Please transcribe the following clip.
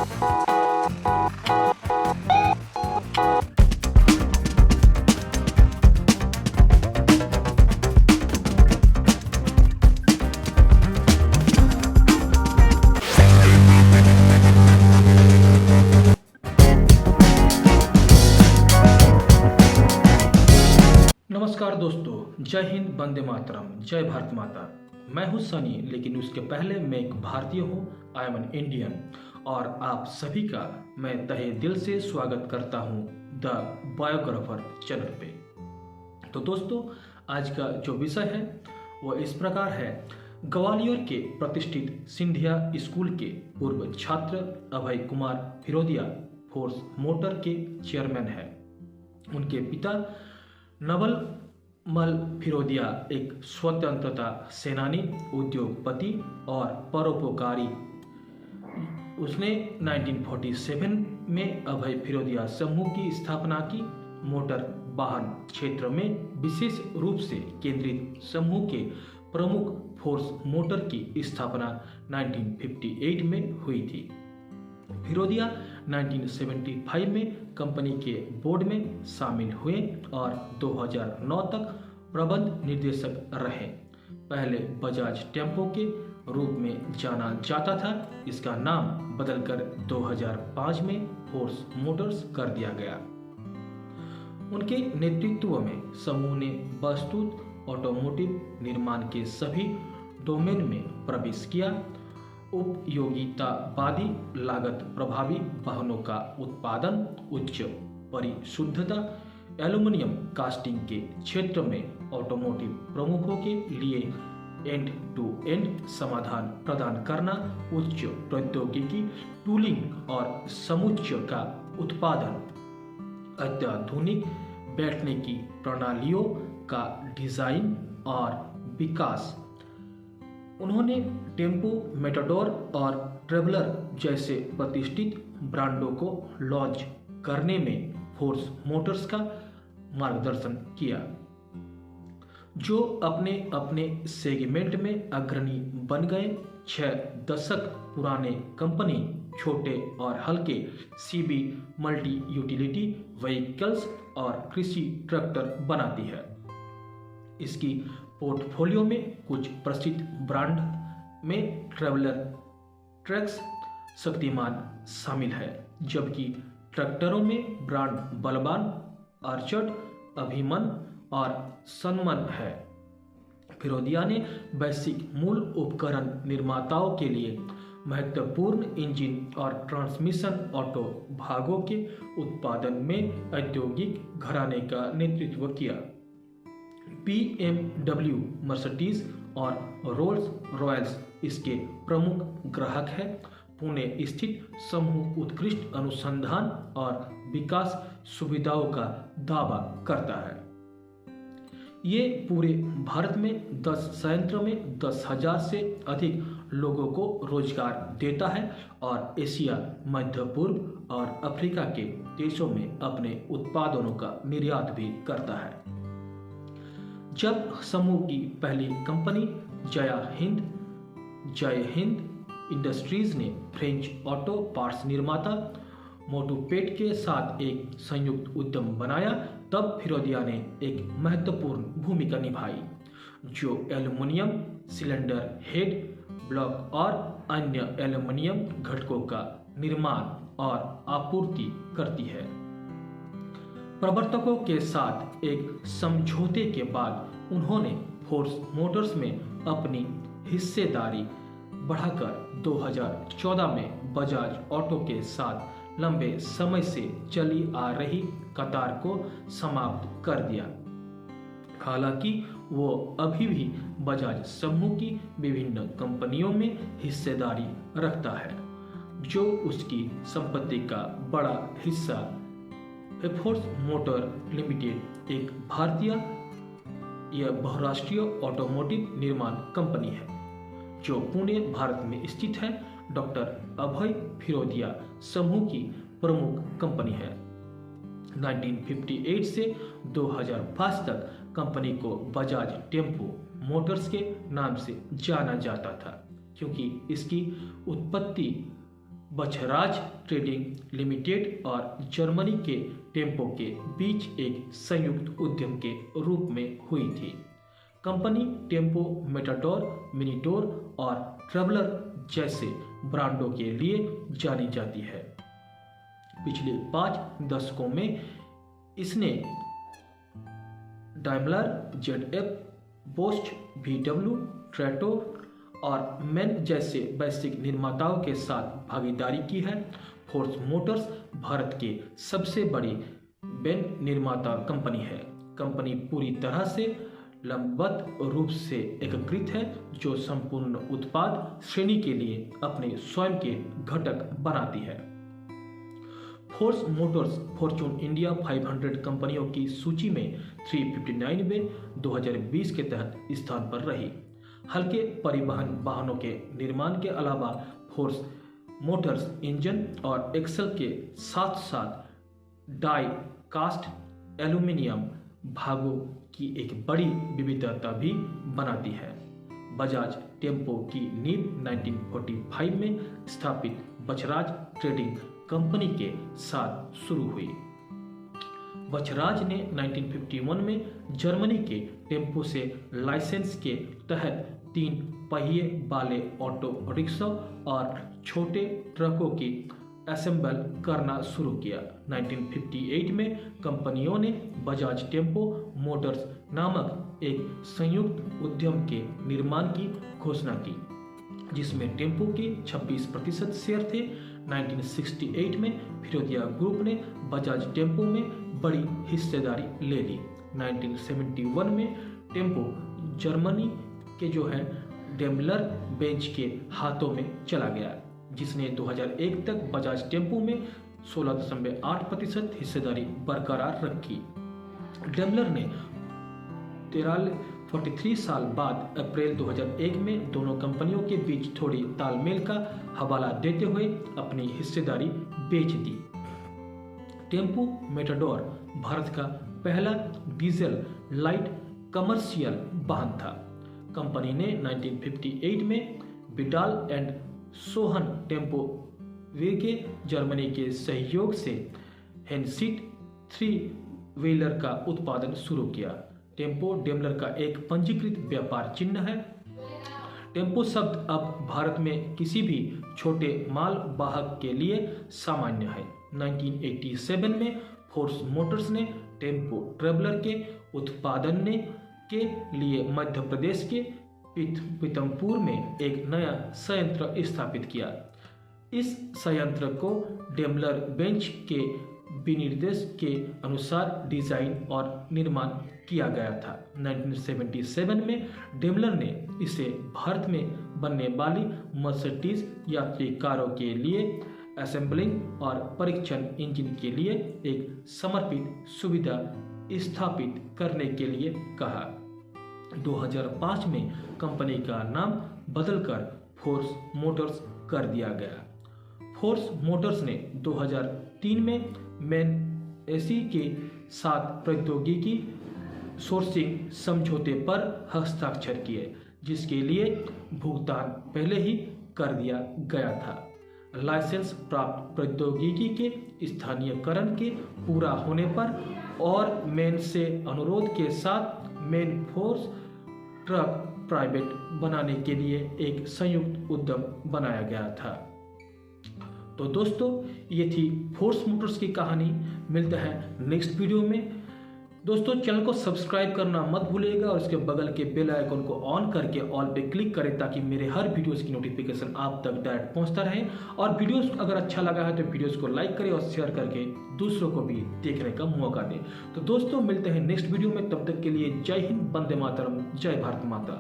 नमस्कार दोस्तों, जय हिंद, वंदे मातरम, जय भारत माता। मैं हूं सनी, लेकिन उसके पहले मैं एक भारतीय हूं। I am an Indian. और आप सभी का मैं तहे दिल से स्वागत करता हूं द बायोग्राफर चैनल पे। तो दोस्तों, आज का जो विषय है वो इस प्रकार है। ग्वालियर के प्रतिष्ठित सिंधिया स्कूल के पूर्व छात्र अभय कुमार फिरोदिया फोर्स मोटर के चेयरमैन हैं। उनके पिता नवल मल फिरोदिया एक स्वतंत्रता सेनानी, उद्योगपति और परोपकारी। उसने 1947 में अभय फिरोदिया समूह की स्थापना की। मोटर वाहन क्षेत्र में विशेष रूप से केंद्रित समूह के प्रमुख फोर्स मोटर की स्थापना 1958 में हुई थी। फिरोदिया 1975 में कंपनी के बोर्ड में शामिल हुए और 2009 तक प्रबंध निर्देशक रहे। पहले बजाज टेम्पो के रूप में जाना जाता था। इसका नाम बदलकर 2005 में फोर्स मोटर्स कर दिया गया। उनके नेतृत्व में समूह ने वस्तुतः ऑटोमोटिव निर्माण के सभी डोमेन में प्रवेश किया। उपयोगितावादी, लागत प्रभावी वाहनों का उत्पादन, उच्च परिशुद्धता, एल्युमिनियम कास्टिंग के क्षेत्र में ऑटोमोटिव प्रमुखों के लिए एंड टू एंड समाधान प्रदान करना, उच्च प्रौद्योगिकी टूलिंग और समुच्चय का उत्पादन, अत्याधुनिक बैठने की प्रणालियों का डिजाइन और विकास। उन्होंने टेम्पो, मेटाडोर और ट्रेवलर जैसे प्रतिष्ठित ब्रांडों को लॉन्च करने में फोर्स मोटर्स का मार्गदर्शन किया, जो अपने अपने सेगमेंट में अग्रणी बन गए। 6 दशक पुराने कंपनी छोटे और हल्के सीबी मल्टी यूटिलिटी व्हीकल्स और कृषि ट्रैक्टर बनाती है। इसकी पोर्टफोलियो में कुछ प्रसिद्ध ब्रांड में ट्रेवलर, ट्रैक्स, शक्तिमान शामिल है, जबकि ट्रैक्टरों में ब्रांड बलवान, आर्चर्ड, अभिमन और सनमन है। फिरोदिया ने वैश्विक मूल उपकरण निर्माताओं के लिए महत्वपूर्ण इंजन और ट्रांसमिशन ऑटो भागों के उत्पादन में औद्योगिक घराने का नेतृत्व किया। BMW, मर्सिडीज और रोल्स रॉयल्स इसके प्रमुख ग्राहक हैं। पुणे स्थित समूह उत्कृष्ट अनुसंधान और विकास सुविधाओं का दावा करता है। ये पूरे भारत में 10 संयंत्रों में 10,000 से अधिक लोगों को रोजगार देता है और एशिया, मध्य पूर्व और अफ्रीका के देशों में अपने उत्पादों का निर्यात भी करता है। जब समूह की पहली कंपनी जय हिंद इंडस्ट्रीज ने फ्रेंच ऑटो पार्ट्स निर्माता मोटोपेट के साथ एक संयुक्त उद्यम बनाया, तब फिरोदिया ने एक महत्वपूर्ण भूमिका निभाई, जो एल्युमिनियम सिलेंडर हेड, ब्लॉक और अन्य एल्युमिनियम घटकों का निर्माण और आपूर्ति करती है। प्रवर्तकों के साथ एक समझौते के बाद उन्होंने फोर्स मोटर्स में अपनी हिस्सेदारी बढ़ाकर 2014 में बजाज ऑटो के साथ लंबे समय से चली आ रही कतार को समाप्त कर दिया। हालांकि वो अभी भी बजाज समूह की विभिन्न कंपनियों में हिस्सेदारी रखता है, जो उसकी संपत्ति का बड़ा हिस्सा फोर्स मोटर लिमिटेड एक भारतीय या बहुराष्ट्रीय ऑटोमोटिव निर्माण कंपनी है, जो पुणे, भारत में स्थित है। डॉक्टर अभय फिरोदिया समूह की प्रमुख कंपनी है। 1958 से 2005 तक कंपनी को बजाज टेम्पो मोटर्स के नाम से जाना जाता था, क्योंकि इसकी उत्पत्ति बछराज ट्रेडिंग लिमिटेड और जर्मनी के टेम्पो के बीच एक संयुक्त उद्यम के रूप में हुई थी। कंपनी टेम्पो, मेटाडोर, मिनीडोर और ट्रैवलर जैसे ब्रांडों के लिए जानी जाती है। पिछले 5 दशकों में इसने डाइमलर, जेडएफ, बोस्च, VW, ट्रैटो और मैन जैसे वैश्विक निर्माताओं के साथ भागीदारी की है। फोर्स मोटर्स भारत के सबसे बड़ी वैन निर्माता कंपनी है। कंपनी पूरी तरह से लंबवत रूप से एकीकृत है, जो संपूर्ण उत्पाद श्रेणी के लिए अपने स्वयं के घटक बनाती है। फोर्स मोटर्स फॉर्च्यून इंडिया 500 कंपनियों की सूची में 359वें 2020 के तहत स्थान पर रही। हल्के परिवहन वाहनों के निर्माण के अलावा फोर्स मोटर्स इंजन और एक्सल के साथ साथ डाई कास्ट एल्यूमिनियम भागों की एक बड़ी विविधता भी बनाती है। बजाज टेम्पो की नींव 1945 में स्थापित बछराज ट्रेडिंग कंपनी के साथ शुरू हुई। बछराज ने 1951 में जर्मनी के टेम्पो से लाइसेंस के तहत 3 पहिए वाले ऑटो रिक्शा और छोटे ट्रकों की असेंबल करना शुरू किया। 1958 में कंपनियों ने बजाज टेम्पो मोटर्स नामक एक संयुक्त उद्यम के निर्माण की घोषणा की, जिसमें टेम्पो के 26% शेयर थे। 1968 में फिरोदिया ग्रुप ने बजाज टेम्पो में बड़ी हिस्सेदारी ले ली। 1971 में टेम्पो जर्मनी के डेमलर बेंच के हाथों में चला गया, जिसने 2001 तक बजाज टेम्पो में 16.8% हिस्सेदारी बरकरार रखी। डेमलर ने 43 साल बाद अप्रैल 2001 में दोनों कंपनियों के बीच थोड़ी तालमेल का हवाला देते हुए अपनी हिस्सेदारी बेच दी। टेम्पो मेटाडोर भारत का पहला डीजल लाइट कमर्शियल वाहन था। कंपनी ने 1958 में विडाल एंड सोहन टेम्पो वेगे जर्मनी के सहयोग से हेनसीट 3 व्हीलर का उत्पादन शुरू किया। टेम्पो डेमलर का एक पंजीकृत व्यापार चिन्ह है। टेम्पो शब्द अब भारत में किसी भी छोटे माल वाहक के लिए सामान्य है। 1987 में फोर्स मोटर्स ने टेम्पो ट्रैवलर के उत्पादन के लिए मध्य प्रदेश के पीतमपुर में एक नया संयंत्र स्थापित किया। इस संयंत्र को डेमलर बेंच के विनिर्देश के अनुसार डिजाइन और निर्माण किया गया था। 1977 में डेमलर ने इसे भारत में बनने वाली मर्सिडीज यात्री कारों के लिए असेंबलिंग और परीक्षण इंजन के लिए एक समर्पित सुविधा स्थापित करने के लिए कहा। 2005 में कंपनी का नाम बदलकर फोर्स मोटर्स कर दिया गया। फोर्स मोटर्स ने 2003 में मैन एसी के साथ प्रौद्योगिकी सोर्सिंग समझौते पर हस्ताक्षर किए, जिसके लिए भुगतान पहले ही कर दिया गया था। लाइसेंस प्राप्त प्रौद्योगिकी के स्थानीयकरण के पूरा होने पर और मैन से अनुरोध के साथ मैन फोर्स ट्रक प्राइवेट बनाने के लिए एक संयुक्त उद्यम बनाया गया था। तो दोस्तों, ये थी फोर्स मोटर्स की कहानी। मिलते हैं नेक्स्ट वीडियो में। दोस्तों, चैनल को सब्सक्राइब करना मत भूलिएगा और इसके बगल के बेल आइकन को ऑन करके ऑल पे क्लिक करें, ताकि मेरे हर वीडियोस की नोटिफिकेशन आप तक डायरेक्ट पहुंचता रहे। और वीडियोस अगर अच्छा लगा है तो वीडियोस को लाइक करें और शेयर करके दूसरों को भी देखने का मौका दें। तो दोस्तों, मिलते हैं नेक्स्ट वीडियो में। तब तक के लिए जय हिंद, वंदे मातरम, जय भारत माता।